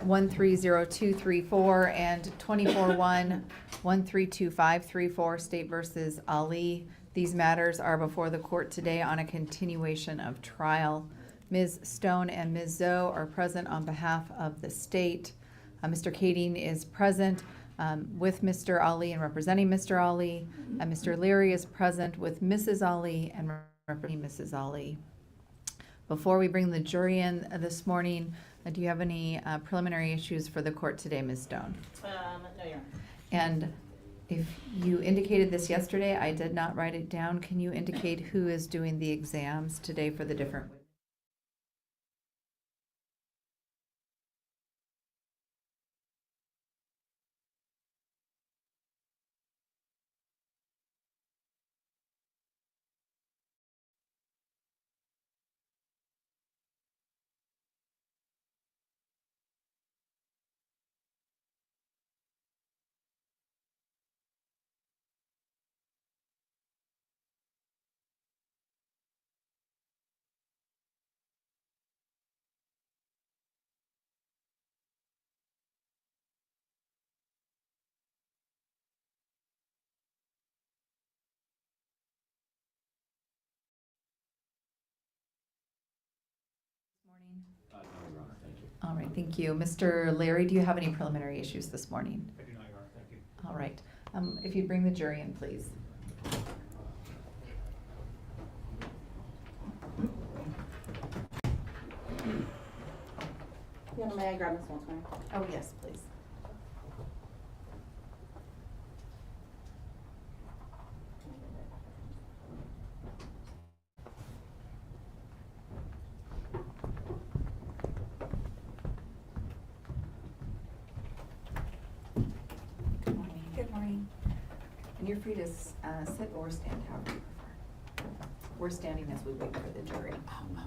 21-130234 and 24-1-132534 State versus Ali. These matters are before the court today on a continuation of trial. Ms. Stone and Ms. Zoe are present on behalf of the state. Mr. Kading is present with Mr. Ali and representing Mr. Ali. Mr. Leary is present with Mrs. Ali and representing Mrs. Ali. Before we bring the jury in this morning, do you have any preliminary issues for the court today, Ms. Stone? No, Your Honor. And if you indicated this yesterday, I did not write it down. Can you indicate who is doing the exams today for the different? No, Your Honor, thank you. All right, thank you. Mr. Leary, do you have any preliminary issues this morning? I do not, Your Honor, thank you. All right. If you'd bring the jury in, please. Your Honor, may I grab Ms. Waltman? Oh, yes, please. Good morning. Good morning. And you're free to sit or stand, however you prefer. We're standing as we wait for the jury. Oh, okay.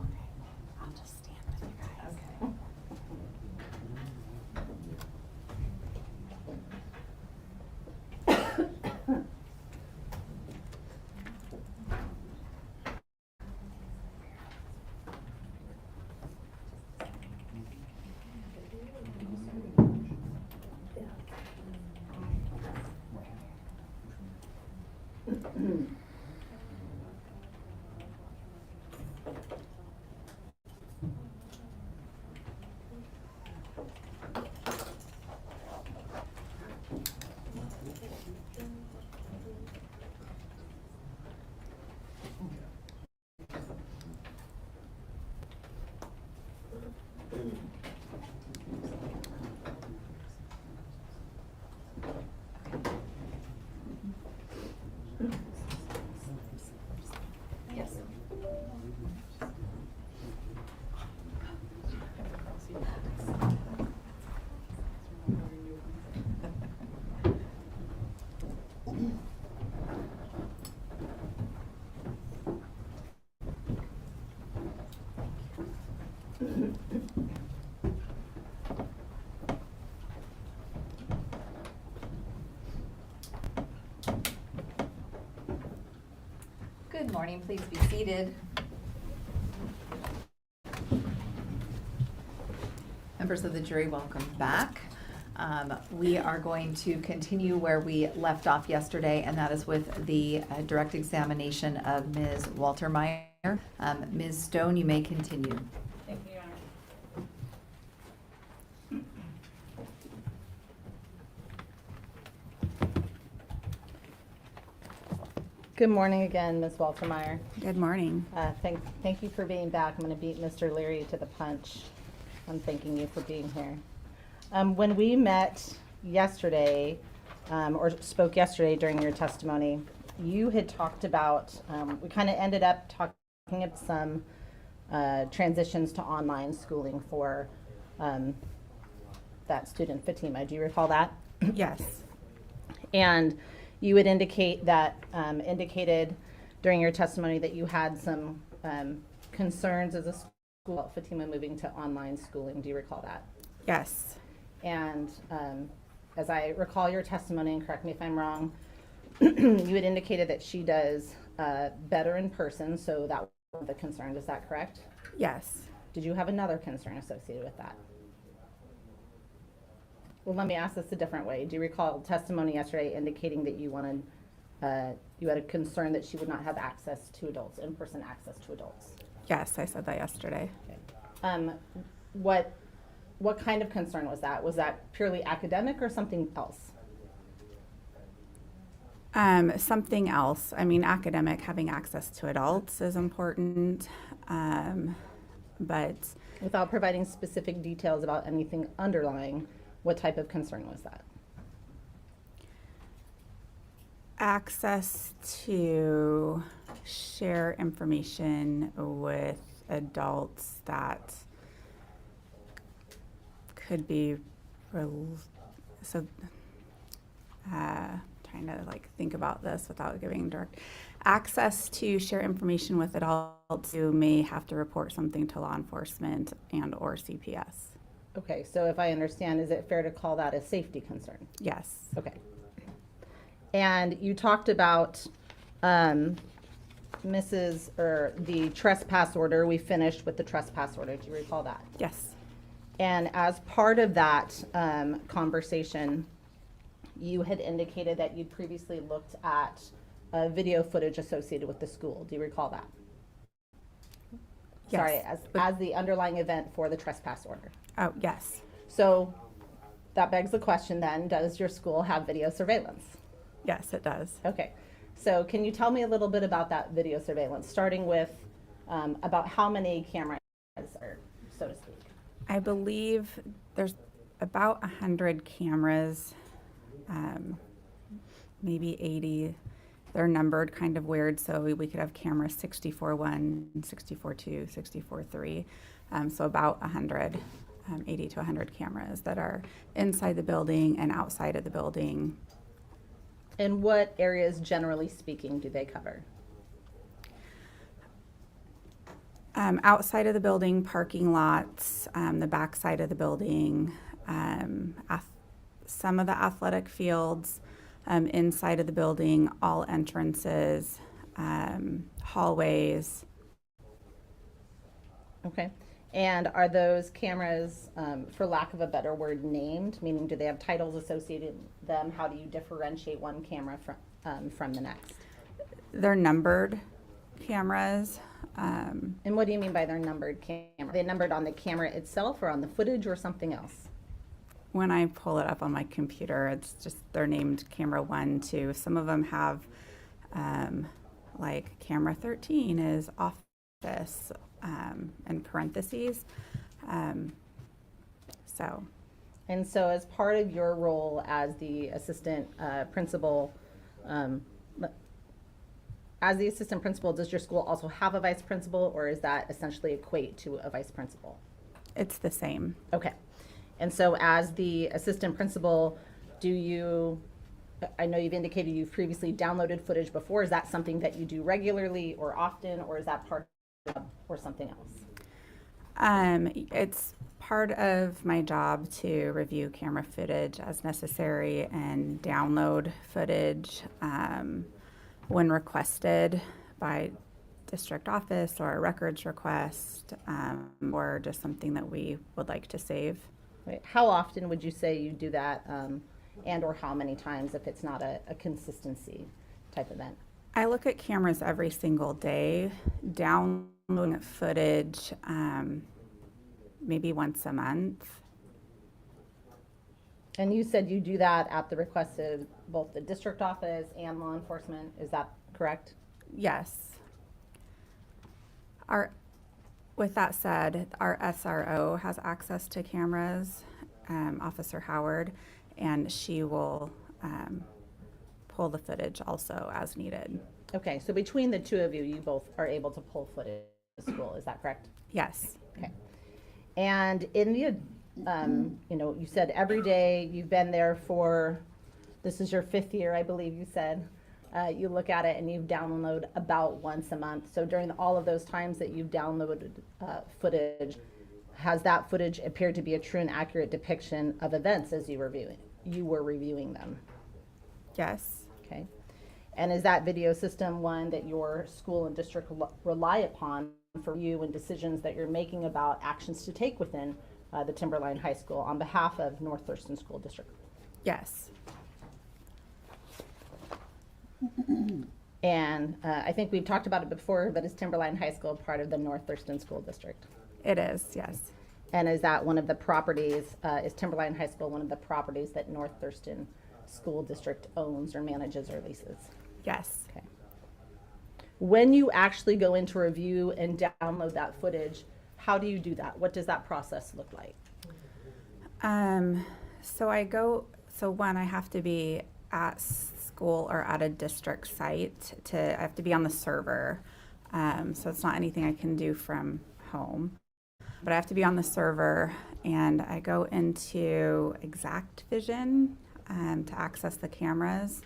I'll just stand with you guys. Okay. Yes. Good morning, please be seated. Members of the jury, welcome back. We are going to continue where we left off yesterday, and that is with the direct examination of Ms. Waltermeyer. Ms. Stone, you may continue. Thank you, Your Honor. Good morning again, Ms. Waltermeyer. Good morning. Thank you for being back. I'm going to beat Mr. Leary to the punch. I'm thanking you for being here. When we met yesterday, or spoke yesterday during your testimony, you had talked about, we kind of ended up talking about some transitions to online schooling for that student, Fatima. Do you recall that? Yes. And you would indicated during your testimony that you had some concerns as a school about Fatima moving to online schooling. Do you recall that? Yes. And as I recall your testimony, and correct me if I'm wrong, you had indicated that she does better in person, so that was the concern. Is that correct? Yes. Did you have another concern associated with that? Well, let me ask this a different way. Do you recall testimony yesterday indicating that you wanted, you had a concern that she would not have access to adults, in-person access to adults? Yes, I said that yesterday. Okay. What kind of concern was that? Was that purely academic or something else? Something else. I mean, academic, having access to adults is important, but Without providing specific details about anything underlying, what type of concern was that? access to share information with adults that could be so trying to like think about this without giving direct access to share information with adults who may have to report something to law enforcement and or CPS. Okay, so if I understand, is it fair to call that a safety concern? Yes. Okay. And you talked about the trespass order. We finished with the trespass order. Do you recall that? Yes. And as part of that conversation, you had indicated that you'd previously looked at video footage associated with the school. Do you recall that? Yes. Sorry, as the underlying event for the trespass order. Oh, yes. So that begs the question then, does your school have video surveillance? Yes, it does. Okay, so can you tell me a little bit about that video surveillance, starting with about how many cameras are, so to speak? I believe there's about 100 cameras, maybe 80. They're numbered kind of weird, so we could have camera 64-1, 64-2, 64-3. So about 100, 80 to 100 cameras that are inside the building and outside of the building. And what areas, generally speaking, do they cover? Outside of the building, parking lots, the back side of the building, some of the athletic fields, inside of the building, all entrances, hallways. Okay, and are those cameras, for lack of a better word, named? Meaning, do they have titles associated with them? How do you differentiate one camera from the next? They're numbered cameras. And what do you mean by they're numbered camera? Are they numbered on the camera itself or on the footage or something else? When I pull it up on my computer, it's just they're named camera 1, 2. Some of them have like camera 13 is office in parentheses. So. And so as part of your role as the assistant principal, does your school also have a vice principal, or is that essentially equate to a vice principal? It's the same. Okay. And so as the assistant principal, I know you've indicated you've previously downloaded footage before. Is that something that you do regularly or often, or is that part of your job or something else? It's part of my job to review camera footage as necessary and download footage when requested by district office or a records request, or just something that we would like to save. Right. How often would you say you do that, and or how many times if it's not a consistency type event? I look at cameras every single day, downloading footage maybe once a month. And you said you do that at the request of both the district office and law enforcement. Is that correct? Yes. With that said, our SRO has access to cameras, Officer Howard, and she will pull the footage also as needed. Okay, so between the two of you, you both are able to pull footage at the school. Is that correct? Yes. Okay. And in the, you said every day you've been there for, this is your 5th year, I believe you said. You look at it and you download about once a month. So during all of those times that you've downloaded footage, has that footage appeared to be a true and accurate depiction of events as you were reviewing them? Yes. Okay. And is that video system one that your school and district rely upon for you and decisions that you're making about actions to take within the Timberline High School on behalf of North Thurston School District. Yes. And I think we've talked about it before, but is Timberline High School part of the North Thurston School District? It is, yes. And is that one of the properties, is Timberline High School one of the properties that North Thurston School District owns or manages or leases? Yes. Okay. When you actually go in to review and download that footage, how do you do that? What does that process look like? So one, I have to be at school or at a district site I have to be on the server. So it's not anything I can do from home, but I have to be on the server, and I go into Exact Vision to access the cameras.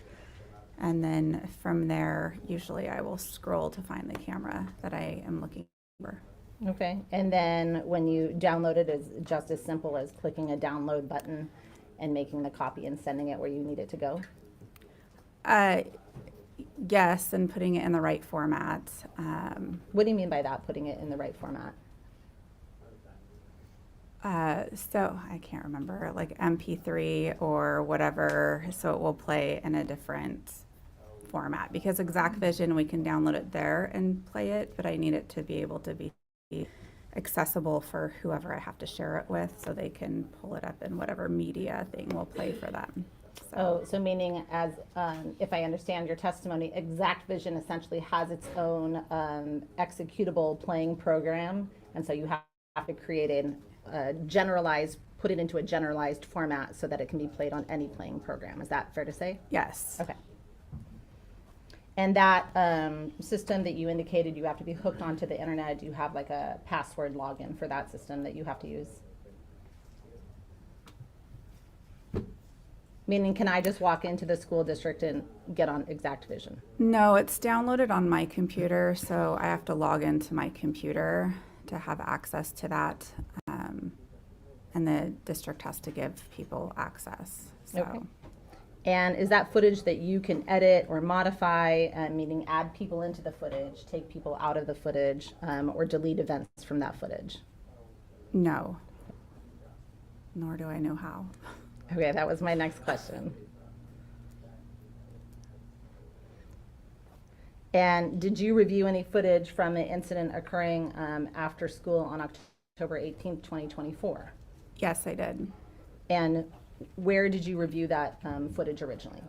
And then from there, usually I will scroll to find the camera that I am looking for. Okay, and then when you download it, is just as simple as clicking a download button and making the copy and sending it where you need it to go? Yes, and putting it in the right format. What do you mean by that, putting it in the right format? So I can't remember, like MP3 or whatever, so it will play in a different format, because Exact Vision, we can download it there and play it, but I need it to be able to be accessible for whoever I have to share it with, so they can pull it up in whatever media thing will play for them. So meaning, as if I understand your testimony, Exact Vision essentially has its own executable playing program, and so you have to create a generalized, put it into a generalized format so that it can be played on any playing program. Is that fair to say? Yes. Okay. And that system that you indicated, you have to be hooked onto the internet. Do you have like a password login for that system that you have to use? Meaning, can I just walk into the school district and get on Exact Vision? No, it's downloaded on my computer, so I have to log into my computer to have access to that. And the district has to give people access. So. Okay. And is that footage that you can edit or modify, meaning add people into the footage, take people out of the footage, or delete events from that footage? No. Nor do I know how. Okay, that was my next question. And did you review any footage from an incident occurring after school on October 18th, 2024? Yes, I did. And where did you review that footage originally?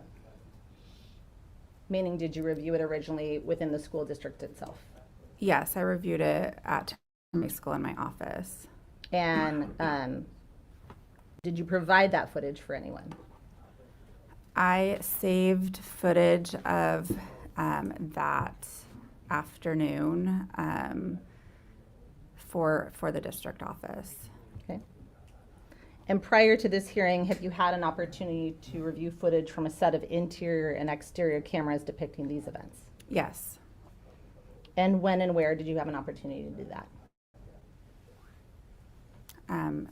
Meaning, did you review it originally within the school district itself? Yes, I reviewed it at my school in my office. And did you provide that footage for anyone? I saved footage of that afternoon for the district office. Okay. And prior to this hearing, have you had an opportunity to review footage from a set of interior and exterior cameras depicting these events? Yes. And when and where did you have an opportunity to do that?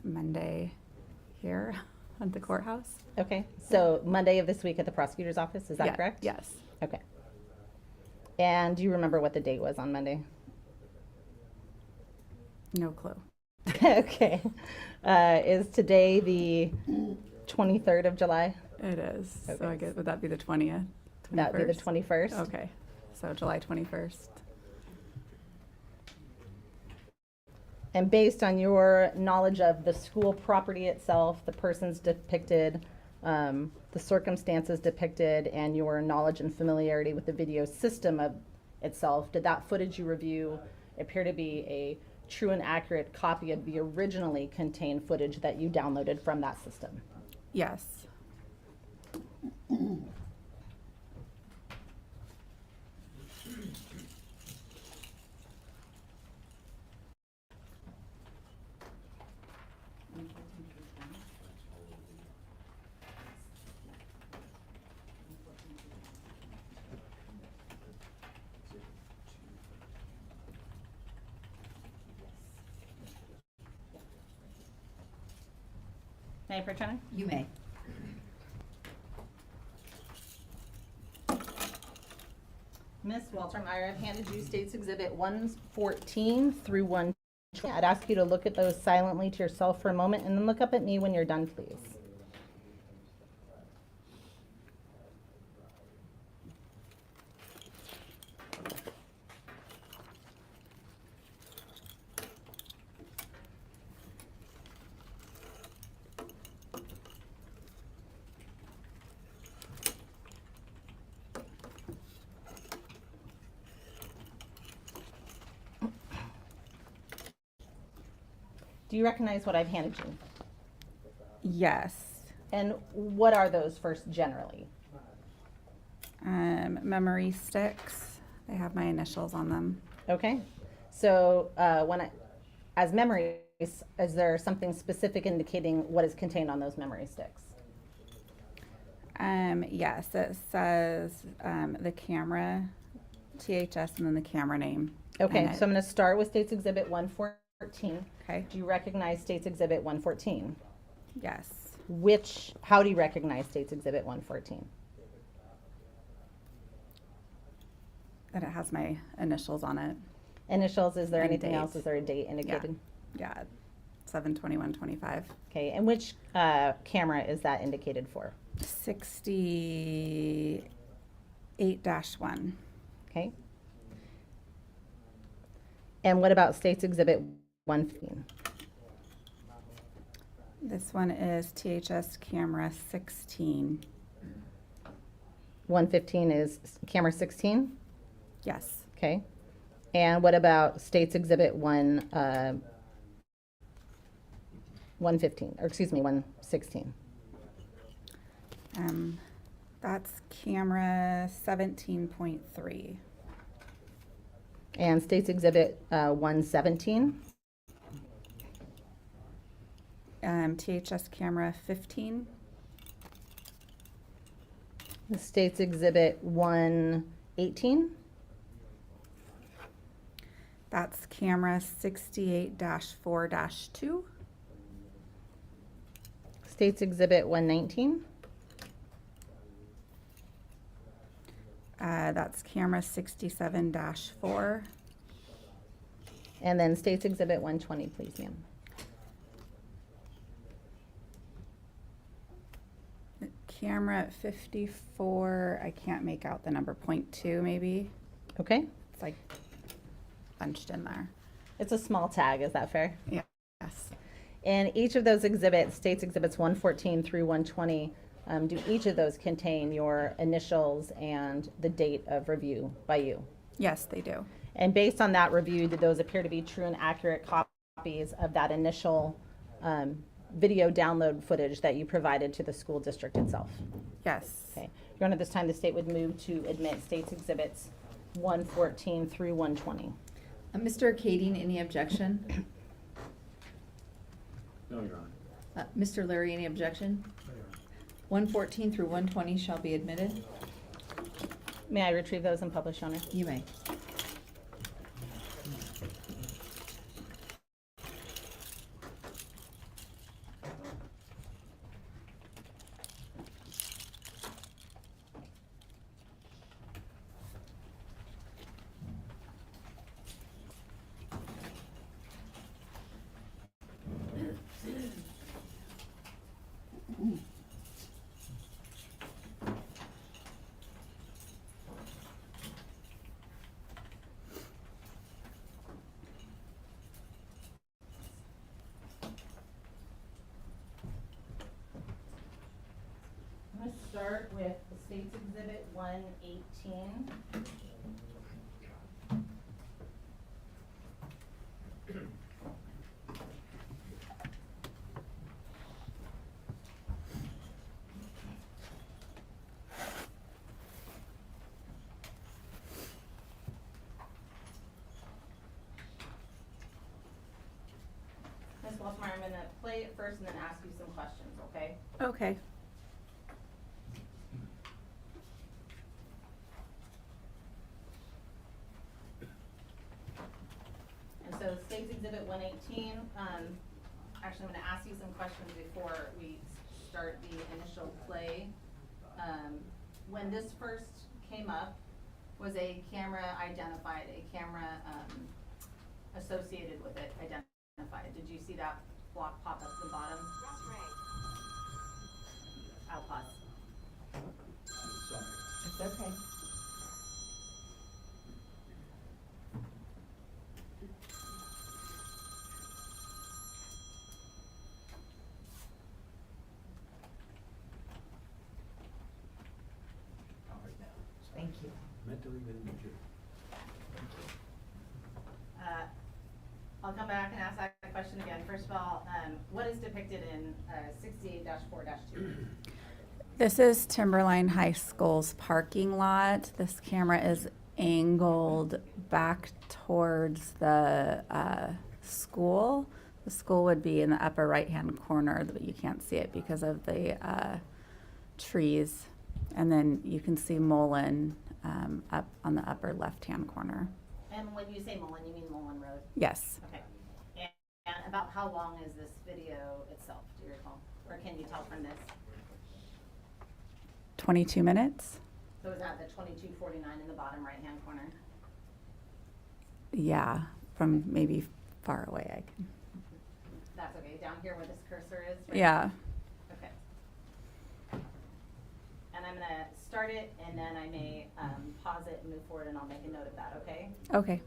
Monday here at the courthouse. Okay, so Monday of this week at the prosecutor's office, is that correct? Yes. Okay. And do you remember what the date was on Monday? No clue. Okay. Is today the 23rd of July? It is. Okay. So I guess, would that be the 20th? That would be the 21st? Okay. So July 21st. And based on your knowledge of the school property itself, the persons depicted, the circumstances depicted, and your knowledge and familiarity with the video system of itself, did that footage you review appear to be a true and accurate copy of the originally contained footage that you downloaded from that system? Yes. May I approach, Honor? You may. Ms. Walter Meyer, I've handed you States Exhibit 114 through 120. I'd ask you to look at those silently to yourself for a moment and then look up at me when you're done, please. Do you recognize what I've handed you? Yes. And what are those first generally? Memory sticks. They have my initials on them. Okay. So as memories, is there something specific indicating what is contained on those memory sticks? Yes, it says the camera, THS, and then the camera name. Okay, in it. so I'm going to start with States Exhibit 114. Okay. Do you recognize States Exhibit 114? Yes. How do you recognize States Exhibit 114? That it has my initials on it. Initials, is there And anything date. else? Is there a date indicated? Yeah. 7/21/25. Okay, and which camera is that indicated for? 68-1. Okay. And what about States Exhibit 115? This one is THS camera 16. 115 is camera 16? Yes. Okay. And what about States Exhibit 115, or excuse me, 116? That's camera 17.3. And States Exhibit 117? THS camera 15. The States Exhibit 118? That's camera 68-4-2. States Exhibit 119? That's camera 67-4. And then States Exhibit 120, please, ma'am. Camera 54, I can't make out the number, 0.2 maybe. Okay. It's like bunched in there. It's a small tag, is that fair? Yeah. Yes. And each of those exhibits, States Exhibits 114 through 120, do each of those contain your initials and the date of review by you? Yes, they do. And based on that review, did those appear to be true and accurate copies of that initial video download footage that you provided to the school district itself? Yes. Okay. Your Honor, this time the state would move to admit States Exhibits 114 through 120. Mr. Kading, any objection? No, Your Honor. Mr. Larry, any objection? 114 through 120 shall be admitted. May I retrieve those and publish, Your Honor? You may. I'm going to start with the States Exhibit 118. Ms. Walshmeyer, I'm going to play it first and then ask you some questions, okay? Okay. And so States Exhibit 118, actually I'm going to ask you some questions before we start the initial play. When this first came up, was a camera identified, a camera associated with it identified? identified. Did you see that block pop up at the bottom? That's right. I'll pause. Sorry. It's okay. All right now. Thank you. Mentally ready to do. I'll come back and ask that question again. First of all, what is depicted in 68-4-2? This is Timberline High School's parking lot. This camera is angled back towards the school. The school would be in the upper right-hand corner, but you can't see it because of the trees. And then you can see Mullen up on the upper left-hand corner. And when you say Mullen, you mean Mullen Road? Yes. Okay. And about how long is this video itself, do you recall? Or can you tell from this? 22 minutes? So is that the 22:49 in the bottom right-hand corner? Yeah, from maybe far away I can. That's okay, down here where this cursor is? Right? Yeah. Okay. And I'm gonna start it and then I may pause it and move forward and I'll make a note of that, okay? Okay.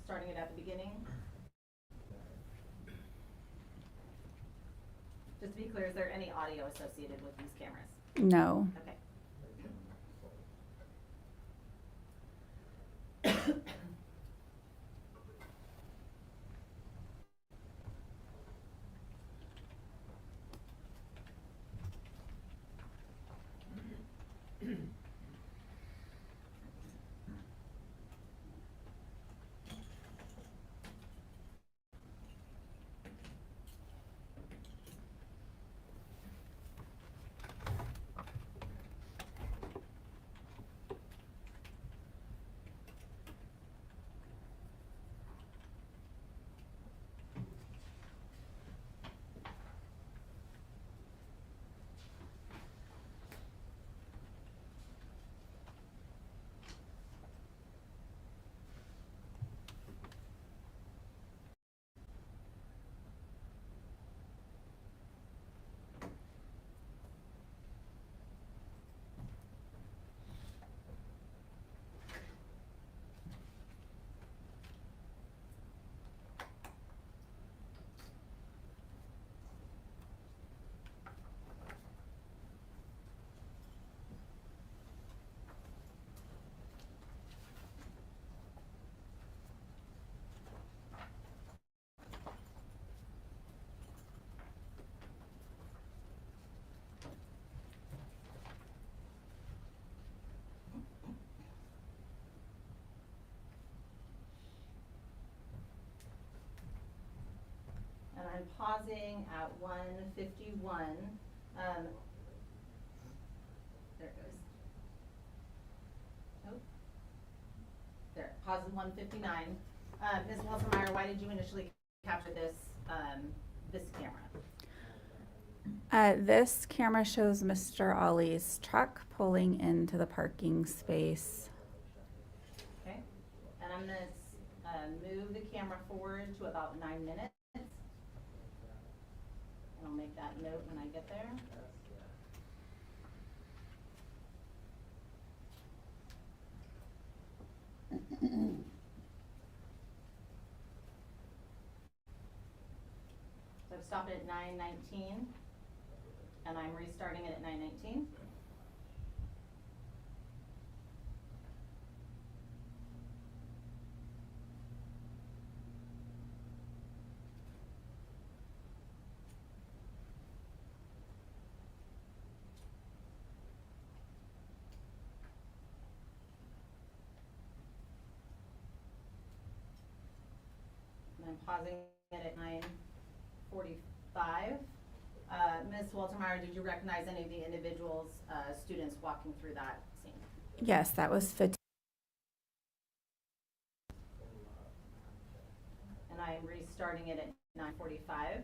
Starting it at the beginning. Just to be clear, is there any audio associated with these cameras? No. Okay. And I'm pausing at 1:51. There it goes. Oh. There, pause at 1:59. Ms. Weltermeyer, why did you initially capture this, this camera? This camera shows Mr. Ali's truck pulling into the parking space. Okay, and I'm gonna move the camera forward to about 9 minutes. And I'll make that note when I get there. So I've stopped it at 9:19, and I'm restarting it at 9:19. And I'm pausing it at 9:45. Ms. Weltermeyer, did you recognize any of the individuals, students walking through that scene? Yes, that was Fatima. And I am restarting it at 9:45.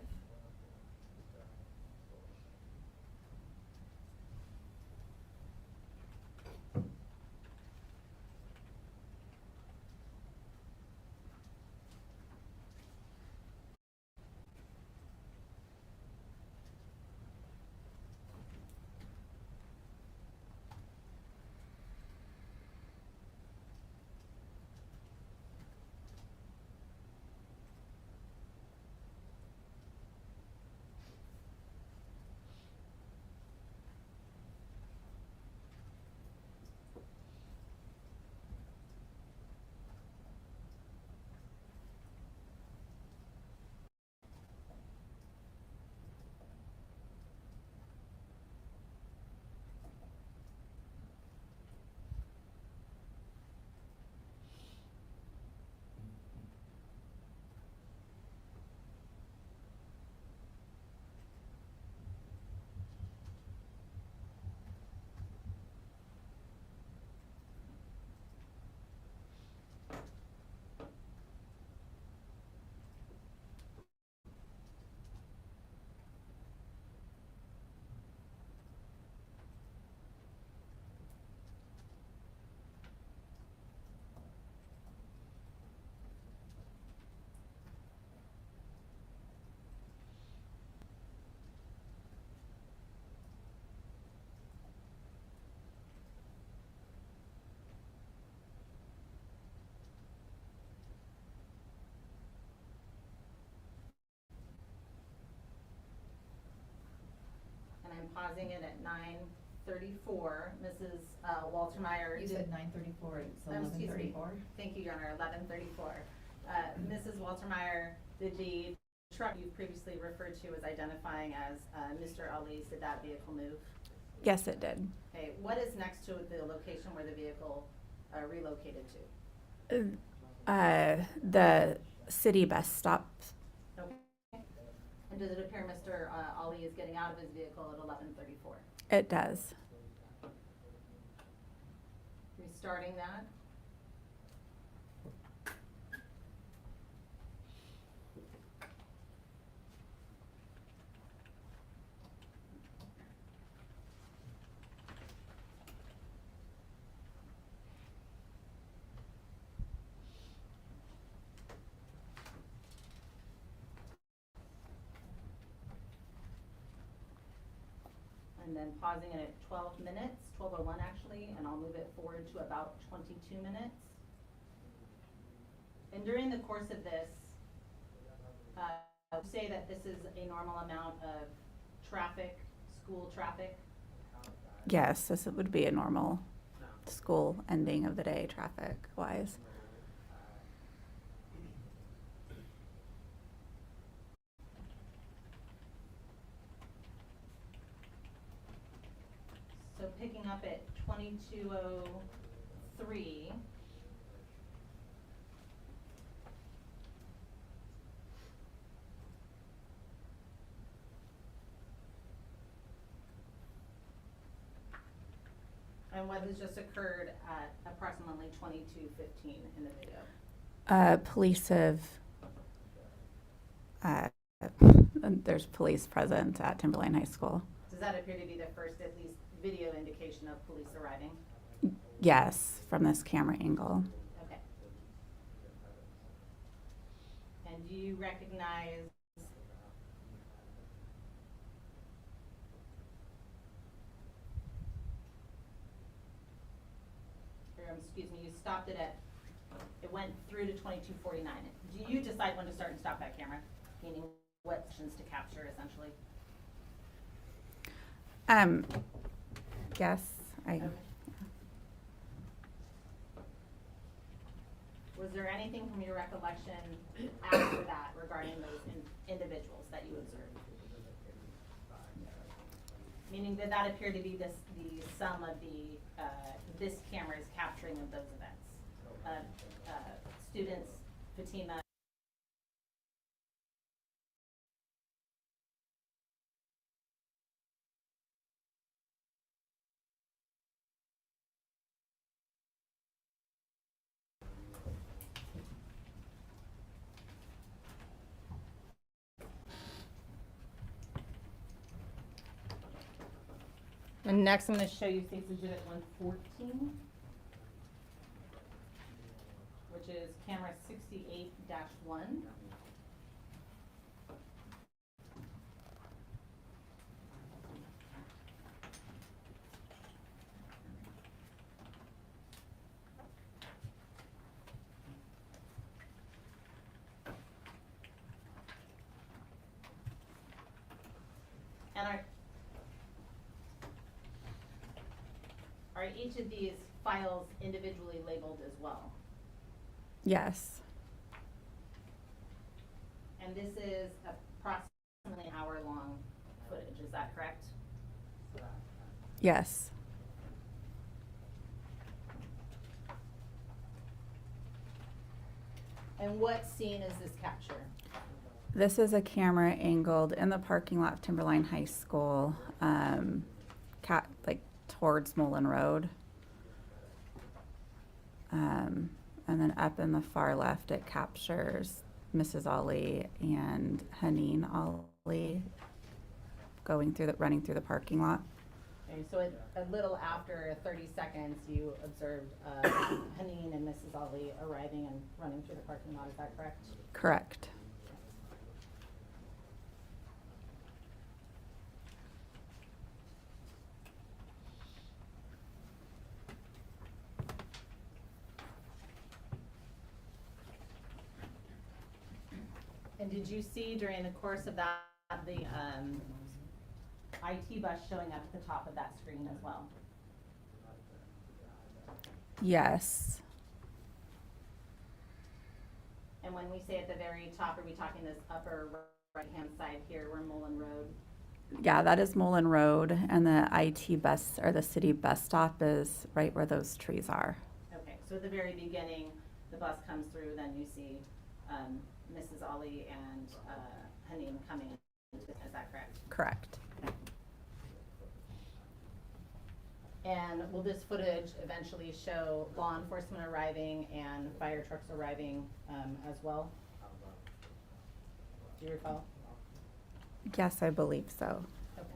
I'm pausing it at 9:34. Mrs. Waltermeyer. You said 9:34, it's Excuse me. 11:34. Thank you, Your Honor, 11:34. Mrs. Waltermeyer, did the truck you previously referred to as identifying as Mr. Ali's, did that vehicle move? Yes, it did. Okay, what is next to the location where the vehicle relocated to? The city bus stop. Okay. And does it appear Mr. Ali is getting out of his vehicle at 11:34? It does. Restarting that. And then pausing it at 12 minutes, 12:01 actually, and I'll move it forward to about 22 minutes. And during the course of this, I would say that this is a normal amount of traffic, school traffic. Yes, this would be a normal school ending of the day traffic wise. So picking up at 22:03. And what has just occurred at approximately 22:15 in the video? Police have, there's police present at Timberline High School. Does that appear to be the first, at least, video indication of police arriving? Yes, from this camera angle. Okay. And do you recognize excuse me, you stopped it at, it went through to 22:49. Do you decide when to start and stop that camera? Meaning what sections to capture, essentially? Yes, Okay. Was there anything from your recollection after that regarding those individuals that you observed? Meaning, did that appear to be the sum of the this camera's capturing of those events? Students, Fatima. And next, I'm going to show you State's Exhibit 114, which is camera 68-1. And are each of these files individually labeled as well? yes, And this is approximately an hour-long footage, is that correct? yes. And what scene is this capture? This is a camera angled in the parking lot of Timberline High School, like towards Mullen Road. And then up in the far left, it captures Mrs. Ali and Haneen Ali running through the parking lot. Okay, so a little after 30 seconds, you observed Haneen and Mrs. Ali arriving and running through the parking lot, is that correct? Correct. And did you see during the course of that, the IT bus showing up at the top of that screen as well? Yes. And when we say at the very top, are we talking this upper right-hand side here where Mullen Road? Yeah, that is Mullen Road, and the IT bus, or the city bus stop, is right where those trees are. Okay, so at the very beginning, the bus comes through, then you see Mrs. Ali and Haneen coming in. Is that correct? Correct. And will this footage eventually show law enforcement arriving and fire trucks arriving as well? Do you recall? Yes, I believe so. Okay.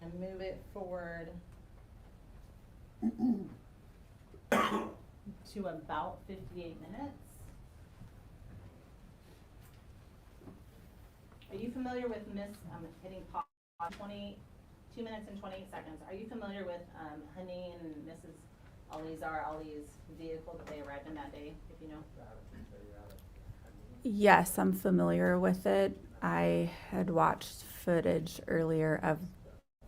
And move it forward to about 58 minutes. Are you familiar with hitting pause, 22 minutes and 28 seconds. Are you familiar with Haneen and Mrs. Ali's vehicle that they arrived in that day, if you know? Yes, I'm familiar with it. I had watched footage earlier of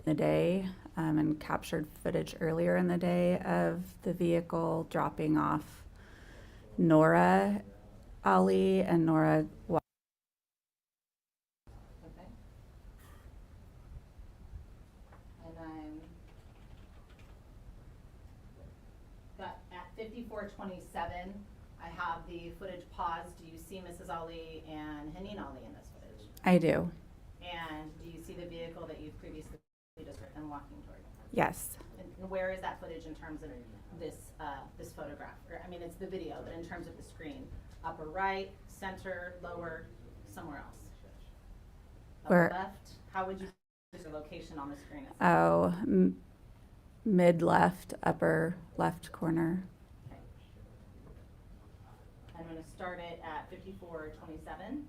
the day and captured footage earlier in the day of the vehicle dropping off Nora Ali and Nora. Okay. And I'm got at 54:27. I have the footage paused. Do you see Mrs. Ali and Haneen Ali in this footage? I do. And do you see the vehicle that you've previously just been walking toward? Yes. And where is that footage in terms of this this photograph? Or, I mean, it's the video, but in terms of the screen, upper right, center, lower, somewhere else. Upper Where? left. How would you use the location on the screen? Oh, mid left, upper left corner. Okay. I'm going to start it at 54:27.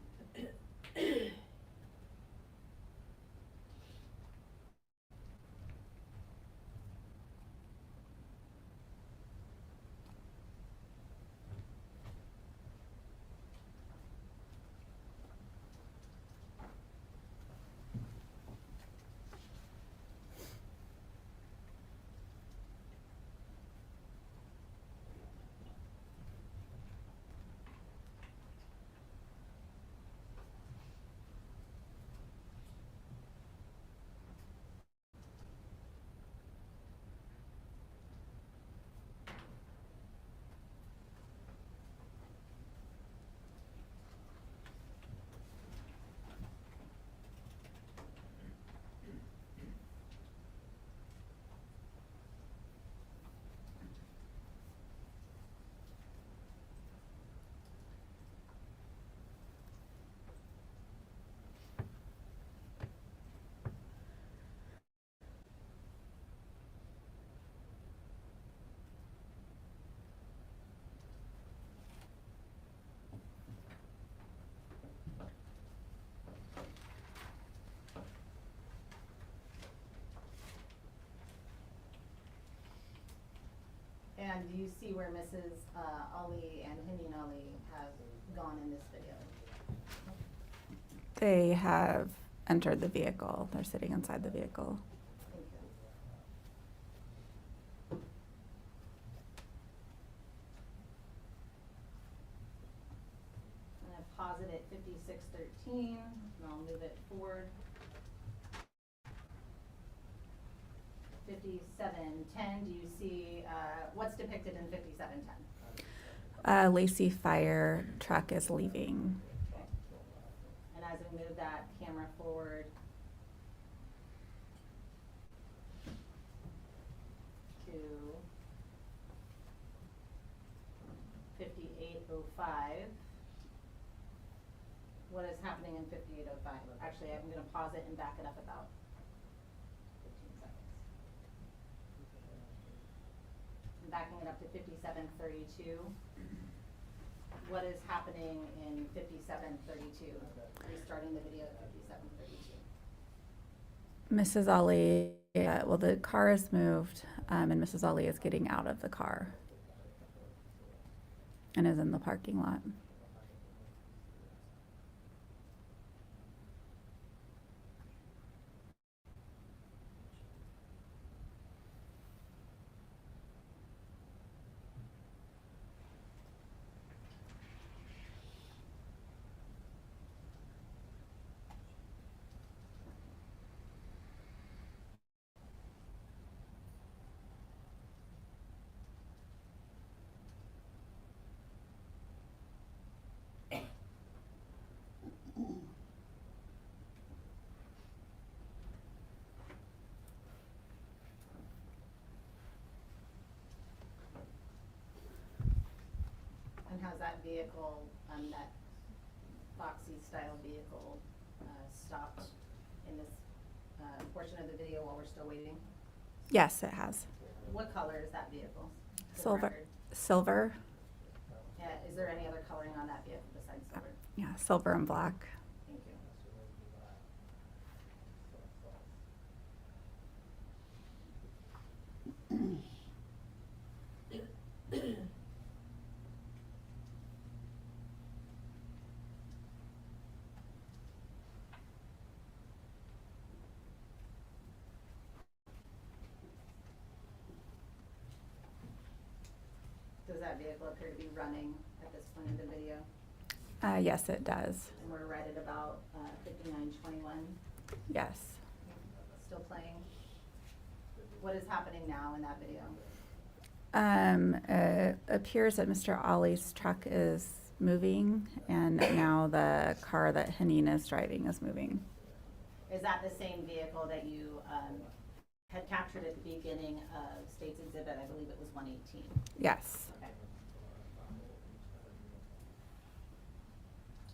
And do you see where Mrs. Ali and Haneen Ali have gone in this video? They have entered the vehicle. They're sitting inside the vehicle. Thank you. I'm going to pause it at 56:13, and I'll move it forward. 57:10, do you see what's depicted in 57:10? Lacey fire truck is leaving. Okay. And as we move that camera forward to 58:05, what is happening in 58:05? Actually, I'm going to pause it and back it up about 15 seconds. I'm backing it up to 57:32. What is happening in 57:32? Restarting the video at 57:32. Mrs. Ali Yeah, well, the car is moved, and Mrs. Ali is getting out of the car and is in the parking lot. And has that vehicle, that Foxy style vehicle, stopped in this, portion of the video while we're still waiting? Yes, it has. What color is that vehicle? for the Silver. record? Silver. Yeah, is there any other coloring on that vehicle besides silver? Yeah, silver and black. Thank you. Does that vehicle appear to be running at this point in the video? Yes, it does. And we're right at about 59:21, Yes. still playing. What is happening now in that video? It appears that Mr. Ali's truck is moving, and now the car that Haneen is driving is moving. Is that the same vehicle that you had captured at the beginning of State's Exhibit? I believe it was 118. Yes. Okay.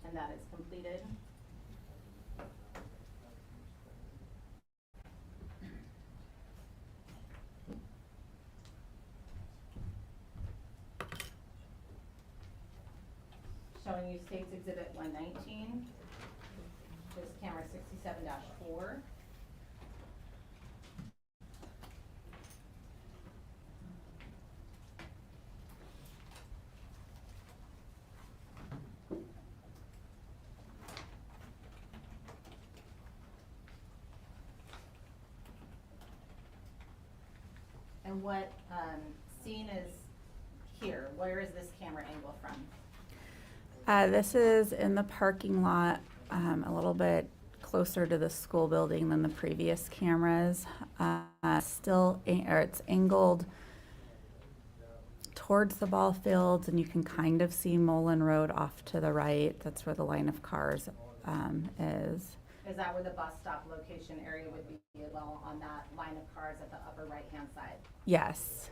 And that is completed? Showing you State's Exhibit 119. This is camera 67-4. And what scene is here? Where is this camera angle from? This is in the parking lot, a little bit closer to the school building than the previous cameras. It's angled towards the ball fields, and you can kind of see Mullen Road off to the right. That's where the line of cars is. Is that where the bus stop location area would be as well, on that line of cars at the upper right-hand side? Yes.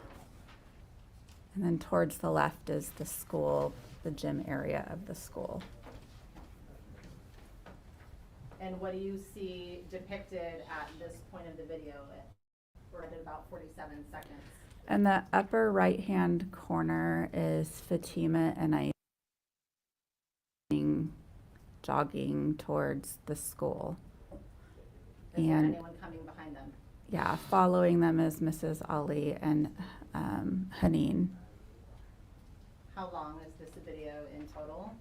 And then towards the left is the school, the gym area of the school. And what do you see depicted at this point of the video? We're at about 47 seconds. In the upper right-hand corner is Fatima and I jogging towards the school. Is there And anyone coming behind them? yeah, following them is Mrs. Ali and Haneen. How long is this video in total?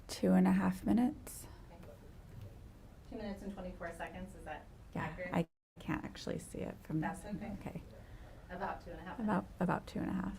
2.5 minutes. Okay. 2 minutes and 24 seconds, is that Yeah, accurate? I can't actually see it from That's this. okay. Okay, About 2.5 minutes. about 2.5.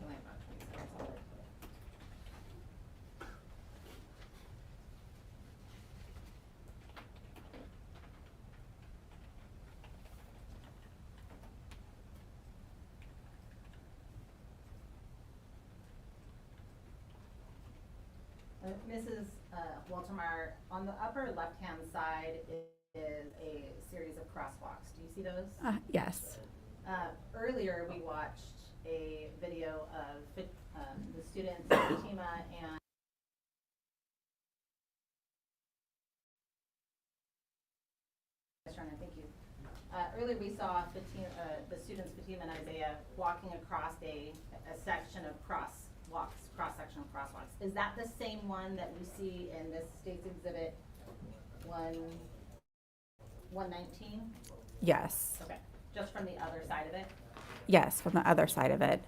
Only about 20 seconds. Mrs. Walter, on the upper left-hand side is a series of crosswalks. Do you see those? Yes. Earlier, we watched a video of the students, Fatima and thank you. Earlier, we saw the students, Fatima and Isaiah, walking across a section of cross-section of crosswalks. Is that the same one that we see in this state's exhibit 119? Yes. Okay, just from the other side of it? Yes, from the other side of it.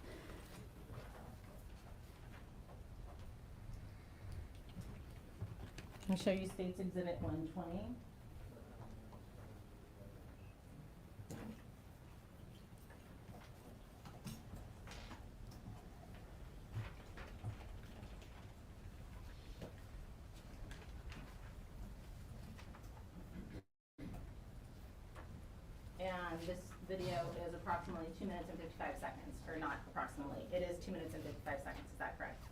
I'll show you state's exhibit 120. And this video is approximately 2 minutes and 55 seconds, or not approximately, it is 2 minutes and 55 seconds, is that correct?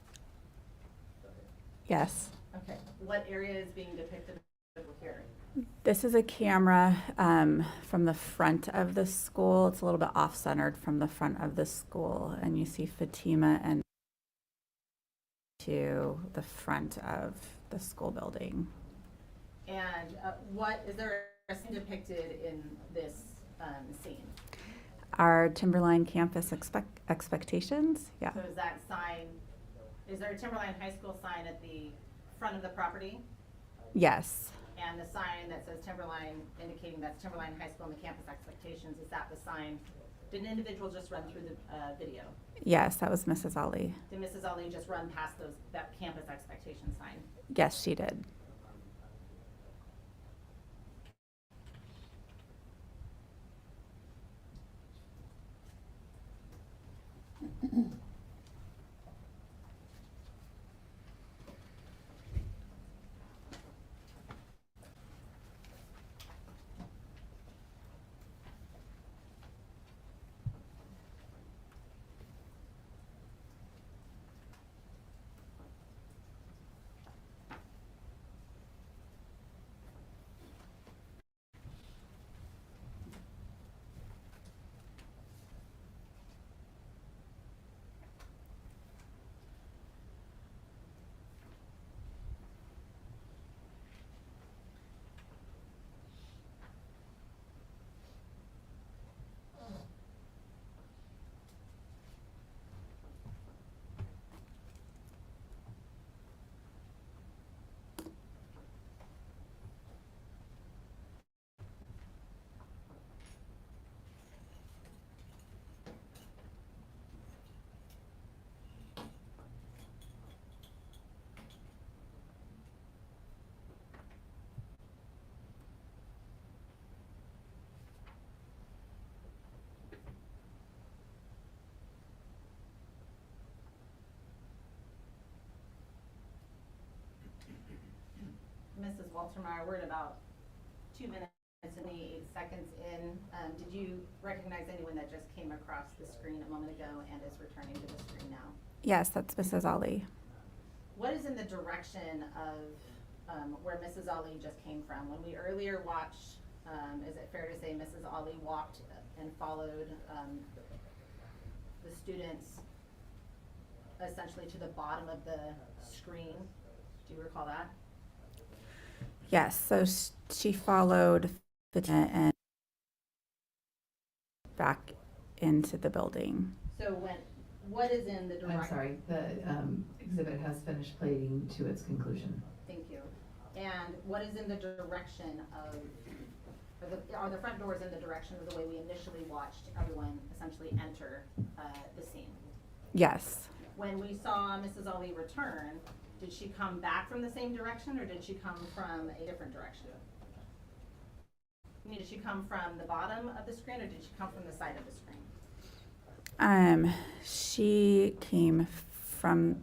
Yes. Okay, what area is being depicted here? This is a camera from the front of the school. It's a little bit off-centered from the front of the school, and you see Fatima and to the front of the school building. And what, is there a scene depicted in this scene? Our Timberline campus expectations, yeah. So is that sign, is there a Timberline High School sign at the front of the property? Yes, And the sign that says Timberline, indicating that's Timberline High School and the campus expectations, is that the sign? Did an individual just run through the video? yes, that was Mrs. Ali. Did Mrs. Ali just run past that campus expectation sign? Yes, she did. Mrs. Waltermeyer, we're at about 2 minutes and 8 seconds in. Did you recognize anyone that just came across the screen a moment ago and is returning to the screen now? Yes, that's Mrs. Ali. What is in the direction of where Mrs. Ali just came from? When we earlier watched, is it fair to say Mrs. Ali walked and followed the students essentially to the bottom of the screen? Do you recall that? Yes, so she followed Fatima and back into the building. So what is in the direction? I'm sorry, the exhibit has finished plating to its conclusion. Thank you. And what is in the direction of, are the front doors in the direction of the way we initially watched everyone essentially enter the scene? Yes, When we saw Mrs. Ali return, did she come back from the same direction or did she come from a different direction? I mean, did she come from the bottom of the screen or did she come from the side of the screen? she came from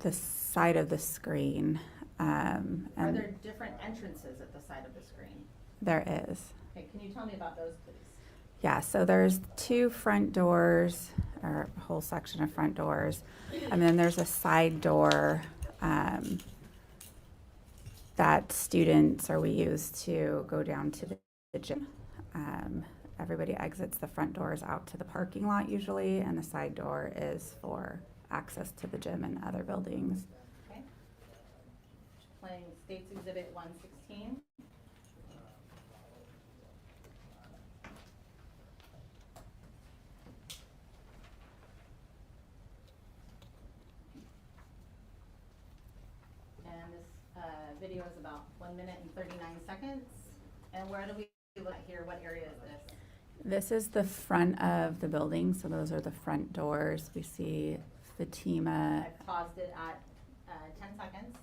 the side of the screen. Are And there different entrances at the side of the screen? there is. Okay, can you tell me about those, please? Yeah, so there's 2 front doors, or a whole section of front doors, and then there's a side door that students we use to go down to the gym. Everybody exits the front doors out to the parking lot usually, and the side door is for access to the gym and other buildings. Okay. Playing States Exhibit 116. And this video is about 1 minute and 39 seconds. And where do we look at here? What area is this? This is the front of the building, so those are the front doors. We see Fatima. I've paused it at 10 seconds.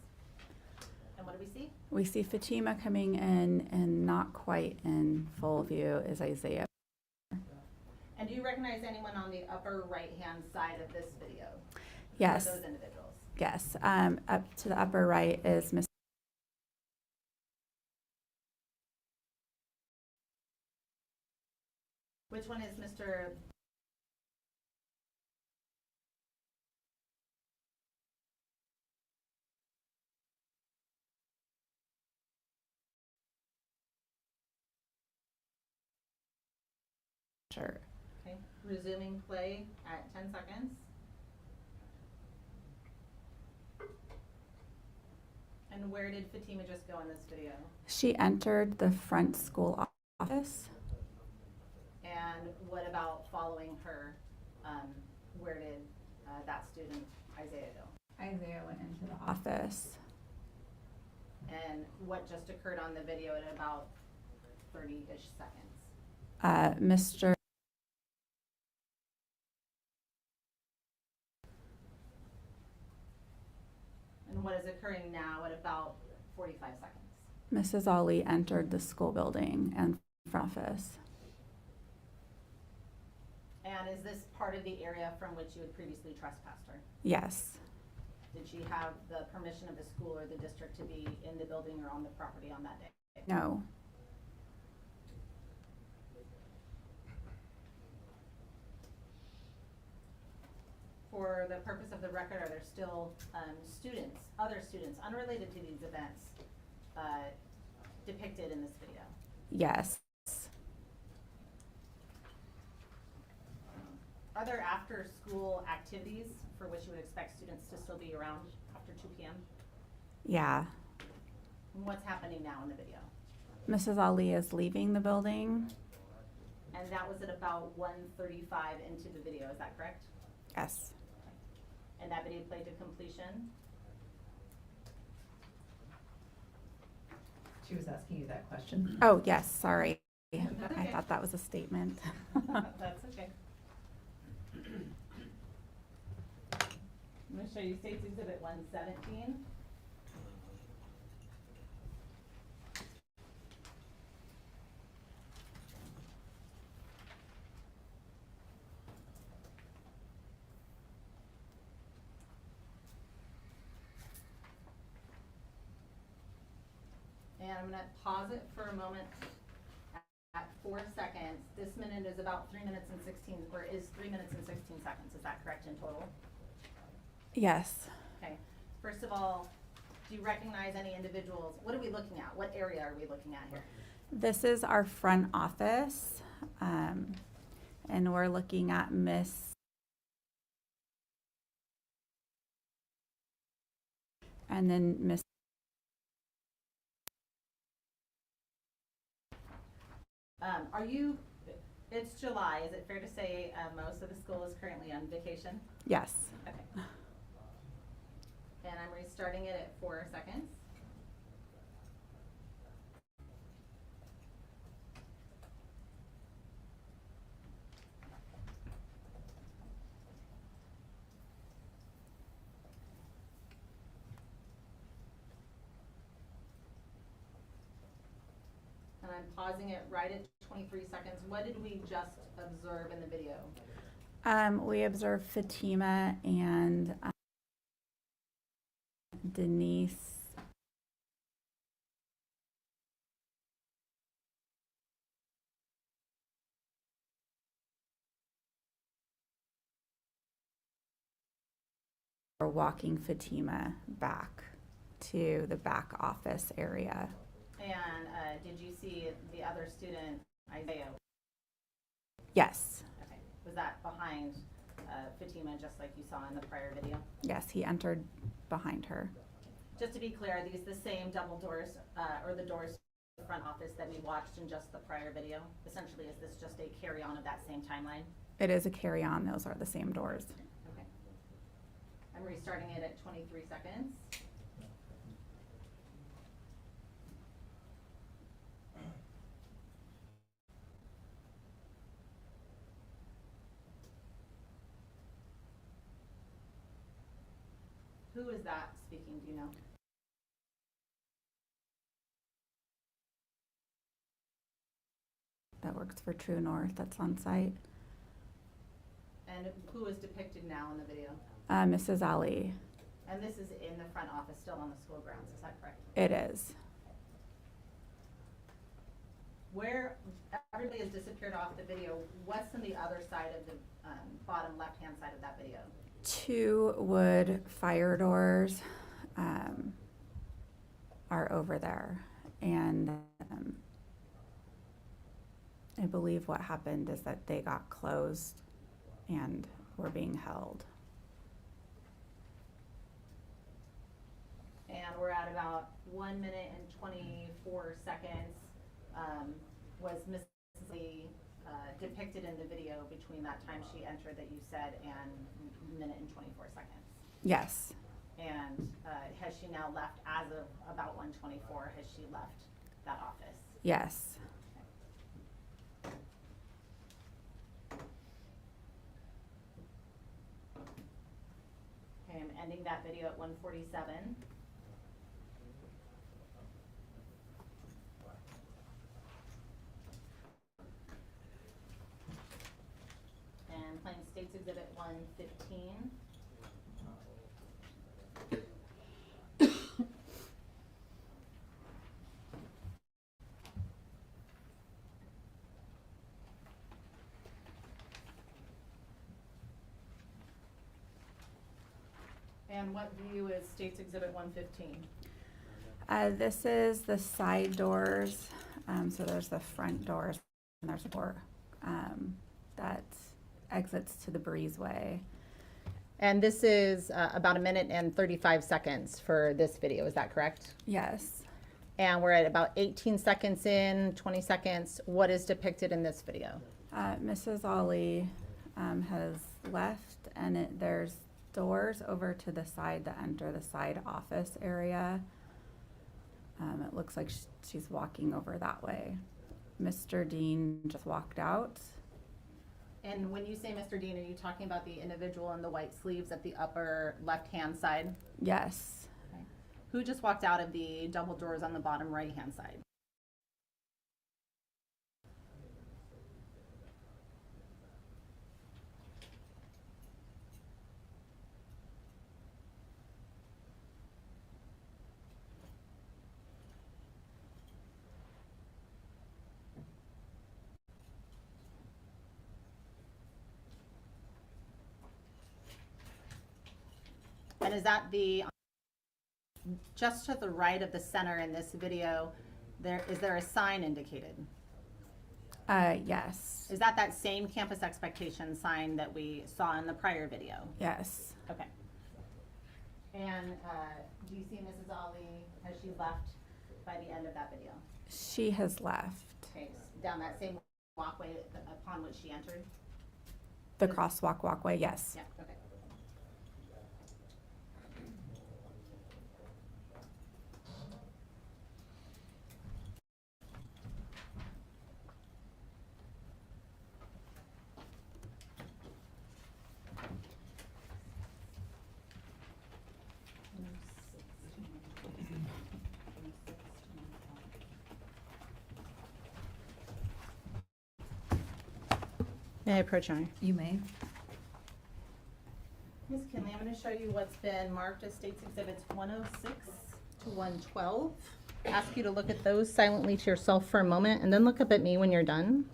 And what do we see? We see Fatima coming in, and not quite in full view is Isaiah. And do you recognize anyone on the upper right-hand side of this video? Yes. Who are those individuals? Yes. Up to the upper right is Miss. Which one is Mr. Sure. Okay, resuming play at 10 seconds. And where did Fatima just go in this video? She entered the front school office. And what about following her? Where did that student, Isaiah, go? Isaiah went into the office. And what just occurred on the video at about 30-ish seconds? Mr. And what is occurring now at about 45 seconds? Mrs. Ali entered the school building and front office. And is this part of the area from which you had previously trespassed her? Yes. Did she have the permission of the school or the district to be in the building or on the property on that day? No. For the purpose of the record, are there still students, other students, unrelated to these events, depicted in this video? Yes. Are there after-school activities for which you would expect students to still be around after 2 p.m.? Yeah. And what's happening now in the video? Mrs. Ali is leaving the building. And that was at about 1:35 into the video, is that correct? Yes. And that video played to completion? She was asking you that question. Oh, yes, sorry. That's I okay. thought that was a statement. That's okay. I'm going to show you States Exhibit 117. And I'm going to pause it for a moment at 4 seconds. This minute is about 3 minutes and 16, or is 3 minutes and 16 seconds. Is that correct in total? Yes. Okay. First of all, do you recognize any individuals? What are we looking at? What area are we looking at here? This is our front office, and we're looking at Miss. And then Miss. It's July. Is it fair to say most of the school is currently on vacation? Yes. Okay. And I'm restarting it at 4 seconds. And I'm pausing it right at 23 seconds. What did we just observe in the video? We observed Fatima and Denise. Walking Fatima back to the back office area. And did you see the other student, Isaiah? Yes, Okay. Was that behind Fatima, just like you saw in the prior video? yes, he entered behind her. Just to be clear, are these the same double doors, or the doors to the front office that we watched in just the prior video? Essentially, is this just a carry-on of that same timeline? It is a carry-on, those are the same doors. Okay. I'm restarting it at 23 seconds. Who is that speaking, do you know? That works for True North, that's on site. And who is depicted now in the video? Mrs. Ali, And this is in the front office, still on the school grounds, is that correct? it is. Where everybody has disappeared off the video, what's on the other side of the bottom left-hand side of that video? 2 wood fire doors are over there. And I believe what happened is that they got closed and were being held. And we're at about 1 minute and 24 seconds. Was Mrs. Lee depicted in the video between that time she entered that you said and minute and 24 seconds? Yes, And has she now left as of about 1:24? Has she left that office? yes. Okay, I'm ending that video at 1:47. And playing States Exhibit 115. And what view is States Exhibit 115? This is the side doors. So there's the front doors and there's a door that exits to the breezeway. And this is about 1 minute and 35 seconds for this video, is that correct? Yes. And we're at about 18 seconds in, 20 seconds. What is depicted in this video? Mrs. Ali has left, and there's doors over to the side that enter the side office area. It looks like she's walking over that way. Mr. Dean just walked out. And when you say Mr. Dean, are you talking about the individual in the white sleeves at the upper left-hand side? Yes. Okay. Who just walked out of the double doors on the bottom right-hand side? And is that the, just to the right of the center in this video, is there a sign indicated? Yes. Is that same campus expectation sign that we saw in the prior video? Yes. Okay. And do you see Mrs. Ali, has she left by the end of that video? She has left. Okay, down that same walkway upon which she entered? The crosswalk walkway, yes. Yeah, okay. May I approach, Your Honor? You may. Ms. Kinley, I'm going to show you what's been marked as States Exhibits 106 to 112. Ask you to look at those silently to yourself for a moment, and then look up at me when you're done.